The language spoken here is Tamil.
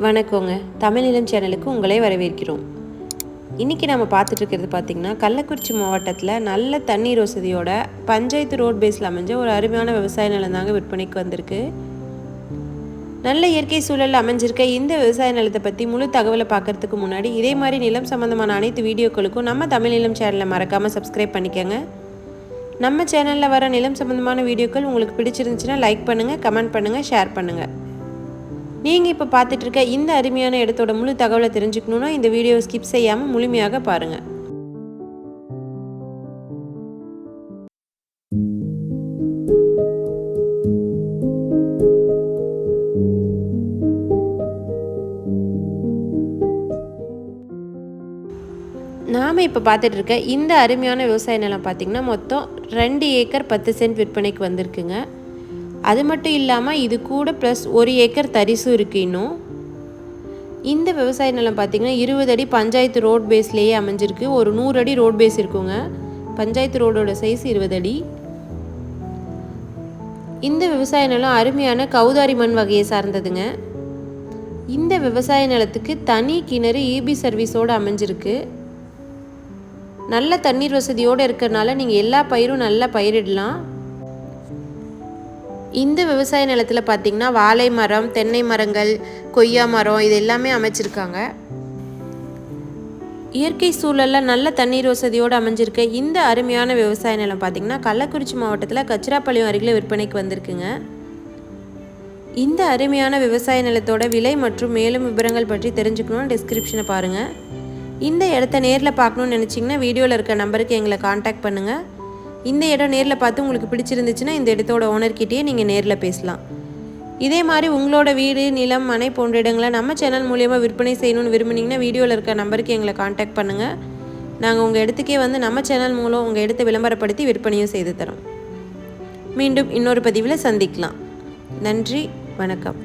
வணக்கங்க. தமிழ்நிலம் சேனலுக்கு உங்களை வரவேற்கிறோம். இன்றைக்கி நம்ம பார்த்துட்ருக்கிறது பார்த்திங்கன்னா, கள்ளக்குறிச்சி மாவட்டத்தில் நல்ல தண்ணீர் வசதியோட பஞ்சாயத்து ரோட் பேஸில் அமைஞ்ச ஒரு அருமையான விவசாய நிலம் தாங்க விற்பனைக்கு வந்திருக்கு. நல்ல இயற்கை சூழலில் அமைஞ்சிருக்க இந்த விவசாய நிலத்தை பற்றி முழு தகவலை பார்க்குறதுக்கு முன்னாடி இதே மாதிரி நிலம் சம்மந்தமான அனைத்து வீடியோக்களுக்கும் நம்ம தமிழ்நிலம் சேனலை மறக்காமல் சப்ஸ்கிரைப் பண்ணிக்கோங்க. நம்ம சேனலில் வர நிலம் சம்மந்தமான வீடியோக்கள் உங்களுக்கு பிடிச்சிருந்துச்சுன்னா லைக் பண்ணுங்கள், கமெண்ட் பண்ணுங்கள், ஷேர் பண்ணுங்கள். நீங்கள் இப்போ பார்த்துட்டு இருக்க இந்த அருமையான இடத்தோட முழு தகவலை தெரிஞ்சுக்கணுன்னா இந்த வீடியோவை ஸ்கிப் செய்யாமல் முழுமையாக பாருங்கள். நாம் இப்போ பார்த்துட்டு இருக்க இந்த அருமையான விவசாய நிலம் பார்த்திங்கன்னா மொத்தம் 2 ஏக்கர் 10 சென்ட் விற்பனைக்கு வந்திருக்குங்க. அது மட்டும் இல்லாமல் இது கூட ப்ளஸ் 1 ஏக்கர் தரிசும் இருக்குது. இன்னும் இந்த விவசாய நிலம் பார்த்திங்கன்னா 20 அடி பஞ்சாயத்து ரோட் பேஸ்லேயே அமைஞ்சிருக்கு. ஒரு 100 அடி ரோட் பேஸ் இருக்குங்க. பஞ்சாயத்து ரோடோட சைஸ் 20 அடி. இந்த விவசாய நிலம் அருமையான கௌதாரி மண் வகையை சார்ந்ததுங்க. இந்த விவசாய நிலத்துக்கு தனி கிணறு ஈபி சர்வீஸோடு அமைஞ்சிருக்கு. நல்ல தண்ணீர் வசதியோடு இருக்கிறனால நீங்கள் எல்லா பயிரும் நல்லா பயிரிடலாம். இந்த விவசாய நிலத்தில் பார்த்திங்கன்னா வாழை மரம், தென்னை மரங்கள், கொய்யா மரம் இது எல்லாமே அமைச்சிருக்காங்க. இயற்கை சூழலில் நல்ல தண்ணீர் வசதியோடு அமைஞ்சிருக்க இந்த அருமையான விவசாய நிலம் பார்த்திங்கன்னா கள்ளக்குறிச்சி மாவட்டத்தில் கச்சிராப்பாளையம் அருகில் விற்பனைக்கு வந்திருக்குங்க. இந்த அருமையான விவசாய நிலத்தோட விலை மற்றும் மேலும் விவரங்கள் பற்றி தெரிஞ்சுக்கணும்னு டிஸ்கிரிப்ஷனை பாருங்கள். இந்த இடத்த நேரில் பார்க்கணுன்னு நினச்சிங்கன்னா வீடியோவில் இருக்க நம்பருக்கு எங்களை காண்டாக்ட் பண்ணுங்கள். இந்த இடம் நேரில் பார்த்து உங்களுக்கு பிடிச்சிருந்துச்சுன்னா இந்த இடத்தோட ஓனர்கிட்டயே நீங்கள் நேரில் பேசலாம். இதே மாதிரி உங்களோட வீடு, நிலம், மனை போன்ற இடங்களை நம்ம சேனல் மூலியமாக விற்பனை செய்யணும்னு விரும்புனீங்கன்னா வீடியோவில் இருக்க நம்பருக்கு எங்களை காண்டாக்ட் பண்ணுங்கள். நாங்கள் உங்கள் இடத்துக்கே வந்து நம்ம சேனல் மூலம் உங்கள் இடத்தை விளம்பரப்படுத்தி விற்பனையும் செய்து தரோம். மீண்டும் இன்னொரு பதிவில் சந்திக்கலாம். நன்றி, வணக்கம்.